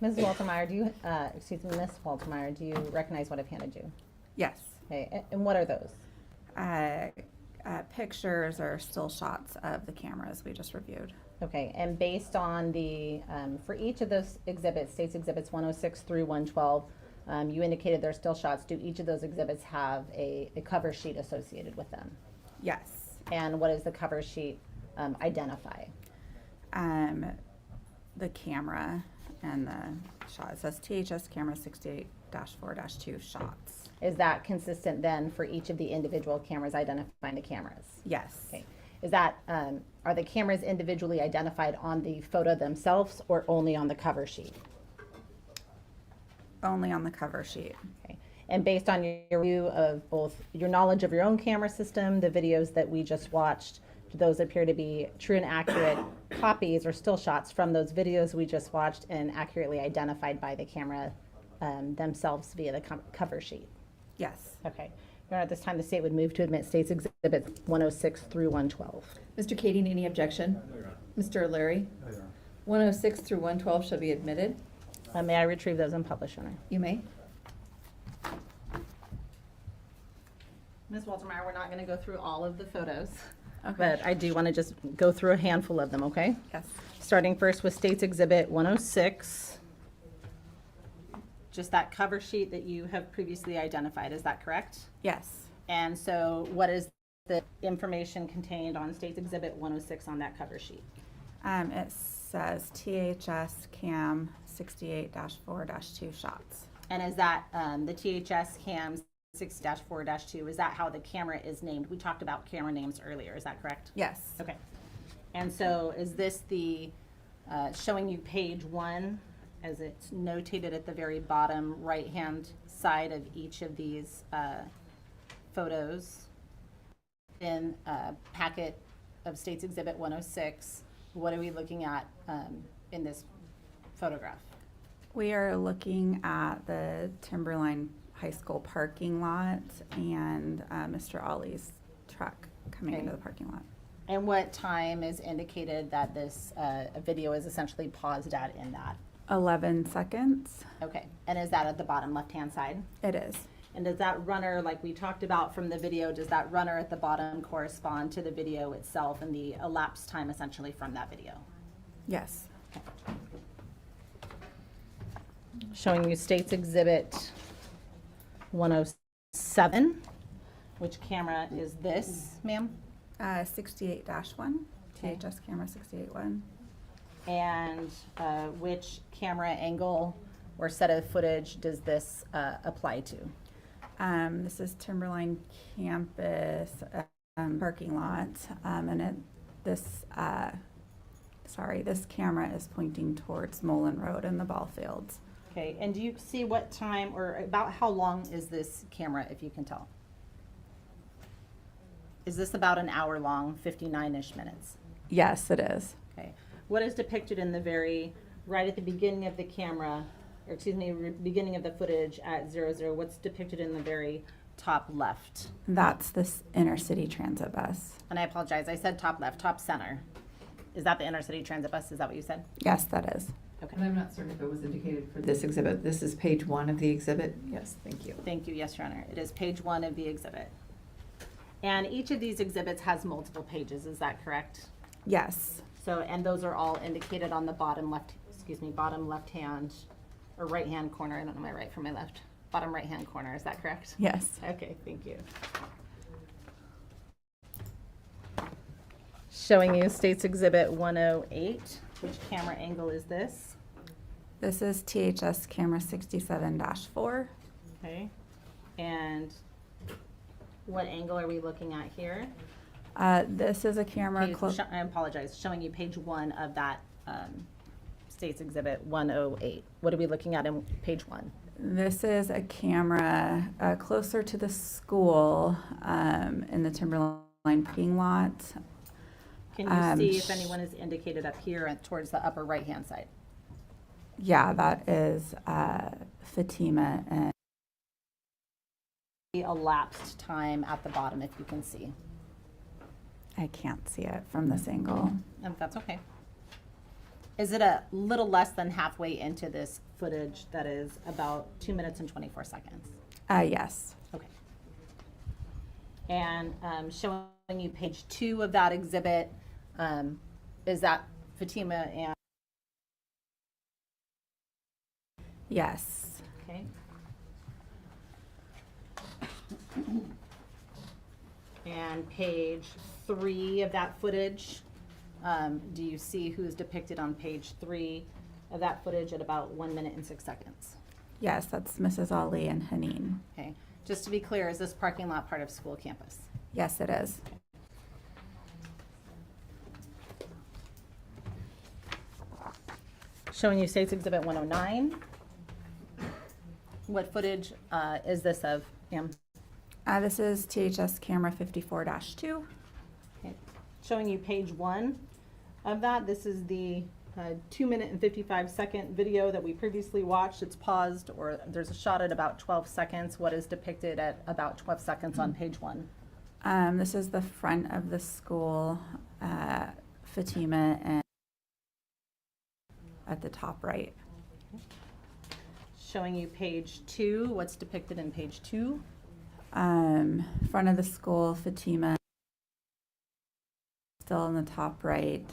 Ms. Waltermeyer, Miss Waltermeyer, do you recognize what I've handed you? Yes. Okay, and what are those? Pictures or still shots of the cameras we just reviewed. Okay, and based on the, for each of those exhibits, States Exhibits 106 through 112, you indicated they're still shots. Do each of those exhibits have a cover sheet associated with them? Yes. And what does the cover sheet identify? The camera and the shot. It says THS camera 68-4-2 shots. Is that consistent then for each of the individual cameras identifying the cameras? Yes. Okay. Is that, are the cameras individually identified on the photo themselves or only on the cover sheet? Only on the cover sheet. Okay. And based on your review of both your knowledge of your own camera system, the videos that we just watched, do those appear to be true and accurate copies or still shots from those videos we just watched and accurately identified by the camera themselves via the cover sheet? Yes. Okay. Your Honor, at this time, the state would move to admit States Exhibit 106 through 112. Mr. Kading, any objection? Mr. O'Leary? 106 through 112 shall be admitted. May I retrieve those and publish, Your Honor? You may. Ms. Waltermeyer, we're not going to go through all of the photos, Okay. but I do want to just go through a handful of them, okay? Yes. Starting first with States Exhibit 106. Just that cover sheet that you have previously identified, is that correct? Yes. And so what is the information contained on States Exhibit 106 on that cover sheet? It says THS cam 68-4-2 shots. And is that the THS cam 6-4-2, is that how the camera is named? We talked about camera names earlier, is that correct? Yes. Okay. And so is this the, showing you page 1, as it's notated at the very bottom right-hand side of each of these photos in a packet of States Exhibit 106? What are we looking at in this photograph? We are looking at the Timberline High School parking lot and Mr. Ali's truck coming Okay. into the parking lot. And what time is indicated that this video is essentially paused at in that? 11 seconds. Okay, and is that at the bottom left-hand side? It is. And does that runner, like we talked about from the video, does that runner at the bottom correspond to the video itself and the elapsed time essentially from that video? Yes. Showing you States Exhibit 107. Which camera is this, ma'am? 68-1. Okay. THS camera 68-1. And which camera angle or set of footage does this apply to? This is Timberline campus parking lot, and this camera is pointing towards Mullen Road and the ball fields. Okay, and do you see what time or about how long is this camera, if you can tell? Is this about an hour long, 59-ish minutes? Yes, it is. Okay. What is depicted in the very, right at the beginning of the camera, or excuse me, beginning of the footage at 00, what's depicted in the very top left? That's this inner city transit bus. And I apologize, I said top left, top center. Is that the inner city transit bus? Is that what you said? Yes, that is. Okay. And I'm not certain if it was indicated for this exhibit. This is page 1 of the exhibit. Yes, thank you. Thank you, yes, Your Honor. It is page 1 of the exhibit. And each of these exhibits has multiple pages, is that correct? Yes. So, and those are all indicated on the bottom left, bottom left hand, or right hand corner, I don't know my right from my left. Bottom right hand corner, is that correct? Yes. Okay, thank you. Showing you States Exhibit 108. Which camera angle is this? This is THS camera 67-4. Okay. And what angle are we looking at here? This is a camera. I apologize, showing you page 1 of that States Exhibit 108. What are we looking at in page 1? This is a camera closer to the school in the Timberline parking lot. Can you see if anyone is indicated up here and towards the upper right-hand side? Yeah, that is Fatima and The elapsed time at the bottom, if you can see. I can't see it from this angle. That's okay. Is it a little less than halfway into this footage that is about 2 minutes and 24 seconds? Yes. Okay. And showing you page 2 of that exhibit, is that Fatima and? Yes. Okay. And page 3 of that footage, do you see who's depicted on page 3 of that footage at about 1 minute and 6 seconds? Yes, that's Mrs. Ali and Haneen. Okay. Just to be clear, is this parking lot part of school campus? Yes, it is. Showing you State's Exhibit 109. What footage is this of, Pam? This is THS camera 54-2. Okay. Showing you page 1 of that. This is the 2 minute and 55-second video that we previously watched. It's paused, or there's a shot at about 12 seconds. What is depicted at about 12 seconds on page 1? This is the front of the school, Fatima, and at the top right. Showing you page 2. What's depicted in page 2? Front of the school, Fatima, still in the top right,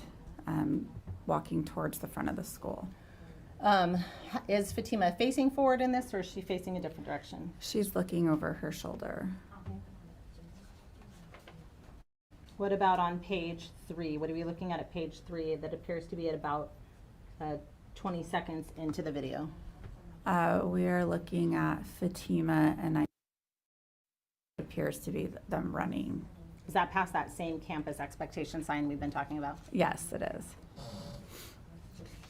walking towards the front of the school. Is Fatima facing forward in this, or is she facing a different direction? She's looking over her shoulder. What about on page 3? What are we looking at page 3 that appears to be at about 20 seconds into the video? We are looking at Fatima, and it appears to be them running. Is that past that same campus expectation sign we've been talking about? Yes, it is.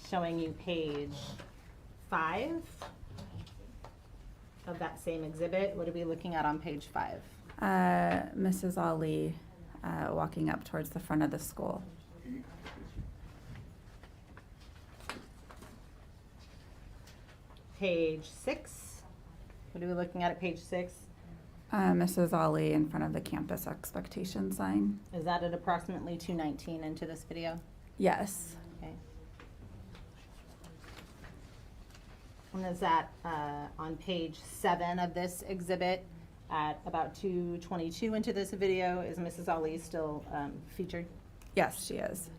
Showing you page 5 of that same exhibit. What are we looking at on page 5? Mrs. Ali walking up towards the front of the school. Page 6. What are we looking at page 6? Mrs. Ali in front of the campus expectation sign. Is that at approximately 2:19 into this video? Yes. Okay. And is that on page 7 of this exhibit at about 2:22 into this video? Is Mrs. Ali still featured? Yes, she is.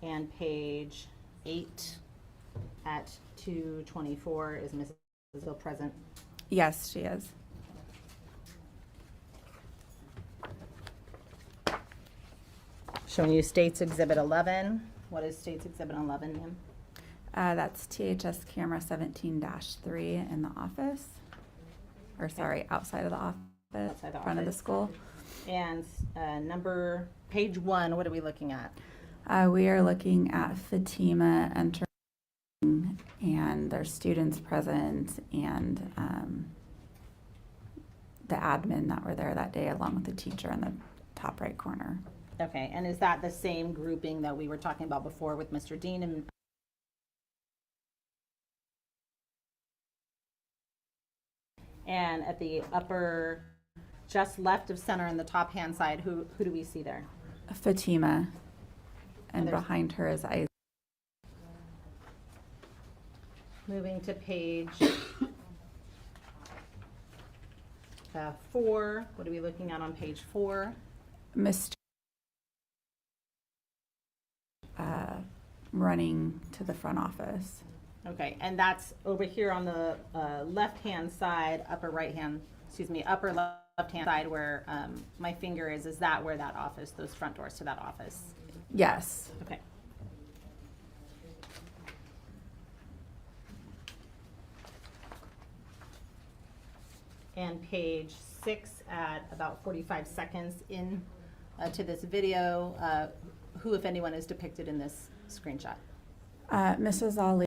And page 8 at 2:24, is Mrs. still present? Yes, she is. Showing you State's Exhibit 11. What is State's Exhibit 11, ma'am? That's THS camera 17-3 in the office. Or sorry, outside of the office, Outside the front of the office. school. And page 1, what are we looking at? We are looking at Fatima entering, and there's students present, and the admin that were there that day, along with the teacher in the top right corner. Okay, and is that the same grouping that we were talking about before with Mr. Dean? And at the upper, just left of center in the top hand side, who do we see there? Fatima, and there's- behind her is Isaac. Moving to page 4, what are we looking at on page 4? Mr. Running to the front office. Okay, and that's over here on the left-hand side, upper left-hand side where my finger is that where that office, those front doors to that office? Yes. Okay. And page 6 at about 45 seconds in to this video, who, if anyone, is depicted in this screenshot? Mrs. Ali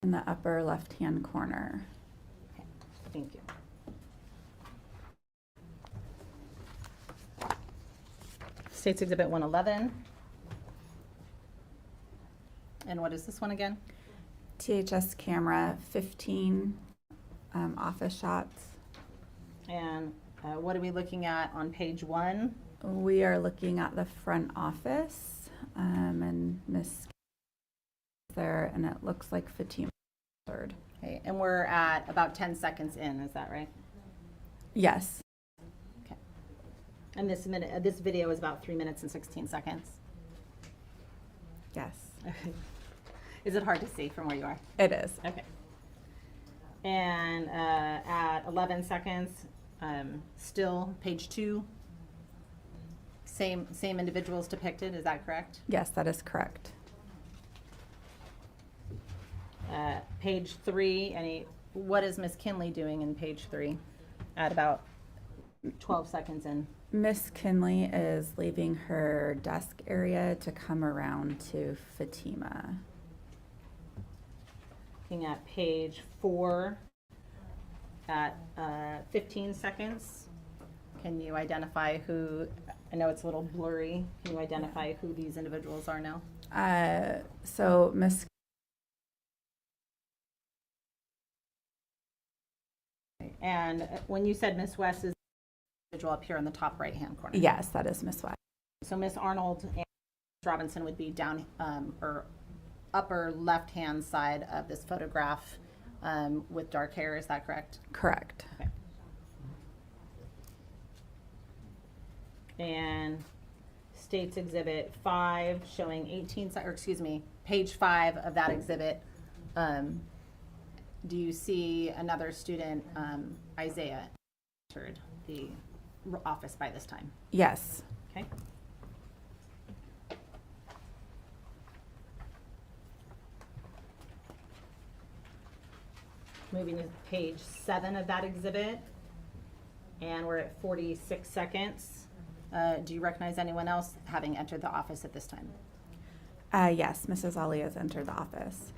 in the upper left-hand corner. Okay, thank you. State's Exhibit 111. And what is this one again? THS camera 15 office shots. And What are we looking at on page 1? We are looking at the front office, and Miss there, and it looks like Fatima third. Okay, and we're at about 10 seconds in, is that right? Yes, Okay. And this video is about 3 minutes and 16 seconds. yes, Okay. Is it hard to see from where you are? it is. Okay. And at 11 seconds, still page 2, same individuals depicted, is that correct? Yes, that is correct. Page 3, what is Miss Kinley doing in page 3 at about 12 seconds in? Miss Kinley is leaving her desk area to come around to Fatima. Looking at page 4 at 15 seconds. Can you identify who, I know it's a little blurry, can you identify who these individuals are now? So Miss And when you said Miss West is the individual up here in the top right-hand corner. Yes, that is Miss West. So Miss Arnold and Miss Robinson would be down or upper left-hand side of this photograph with dark hair, is that correct? Correct. Okay. And State's Exhibit 5 showing page 5 of that exhibit. Do you see another student, Isaiah, entered the office by this time? Yes. Okay. Moving to page 7 of that exhibit, and we're at 46 seconds. Do you recognize anyone else having entered the office at this time? Yes, Mrs. Ali has entered the office.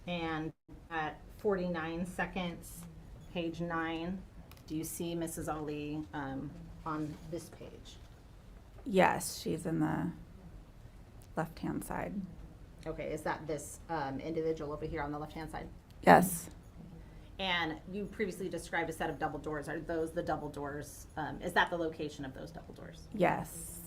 And at 49 seconds, page 9, do you see Mrs. Ali on this page? Yes, she's in the left-hand side. Okay, is that this individual over here on the left-hand side? Yes. And you previously described a set of double doors. Are those the double doors? Is that the location of those double doors? Yes.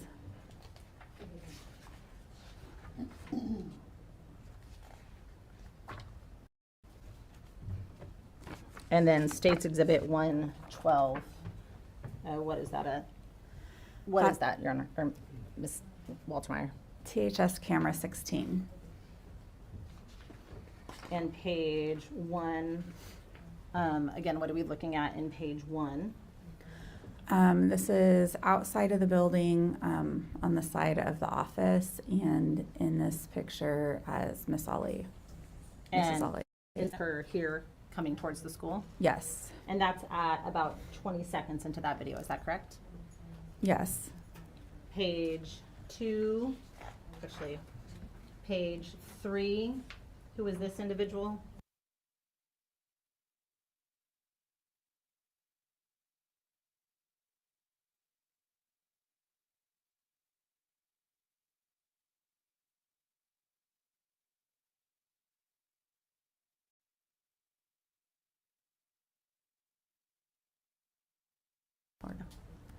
And then State's Exhibit 112. What is that? What is that, Your Honor, or Ms. Waltermeyer? THS camera 16. And page 1. Again, what are we looking at in page 1? This is outside of the building, on the side of the office, and in this picture as Miss Ali. Mrs. And Ali. is her here coming towards the school? Yes. And that's at about 20 seconds into that video, is that correct? Yes. Page 2, actually, page 3, who is this individual?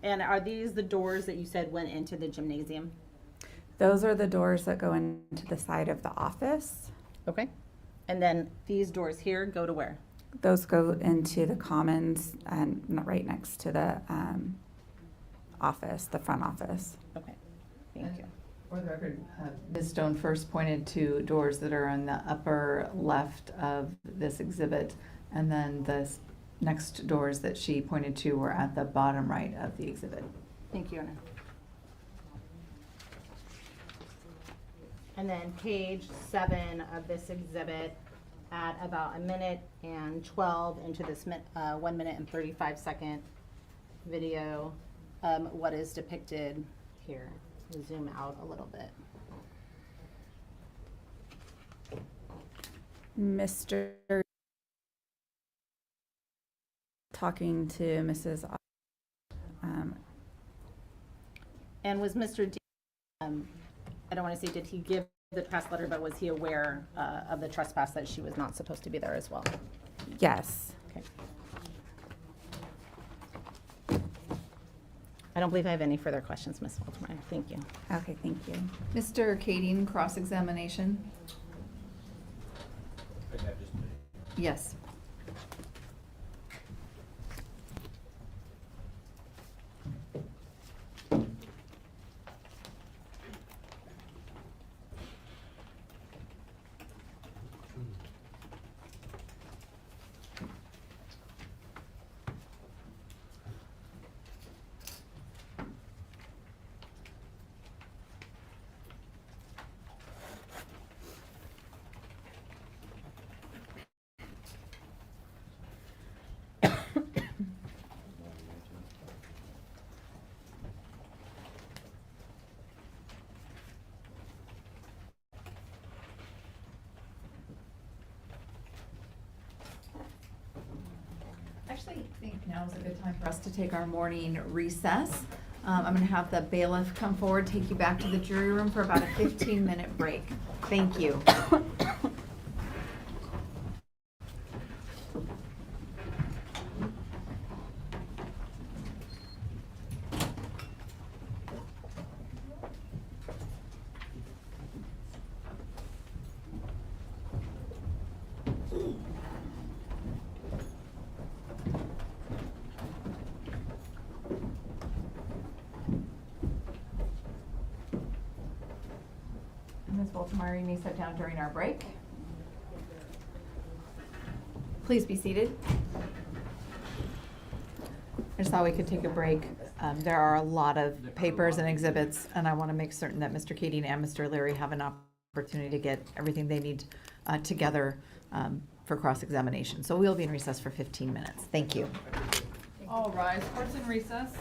And are these the doors that you said went into the gymnasium? Those are the doors that go into the side of the office. Okay. And then these doors here go to where? Those go into the commons and right next to the office, the front office. Okay, thank you. For the record, Ms. Stone first pointed to doors that are on the upper left of this exhibit, and then the next doors that she pointed to were at the bottom right of the exhibit. Thank you, Anna. And then page 7 of this exhibit, at about 1:12 into this 1 minute and 35 second video, what is depicted here? We'll zoom out a little bit. Mr. talking to Mrs. And was Mr. D, I don't want to say, did he give the trespass letter, but was he aware of the trespass that she was not supposed to be there as well? Yes. Okay. I don't believe I have any further questions, Ms. Baltimore. Thank you. Okay, thank you. Mr. Kading, cross-examination? Yes. Actually, I think now is a good time for us to take our morning recess. I'm going to have the bailiff come forward, take you back to the jury room for about a 15-minute break. Thank you. Ms. Baltimore, you may sit down during our break. Please be seated. I just thought we could take a break. There are a lot of papers and exhibits, and I want to make certain that Mr. Kading and Mr. Leary have an opportunity to get everything they need together for cross-examination. So we'll be in recess for 15 minutes. Thank you. All rise. Court's in recess.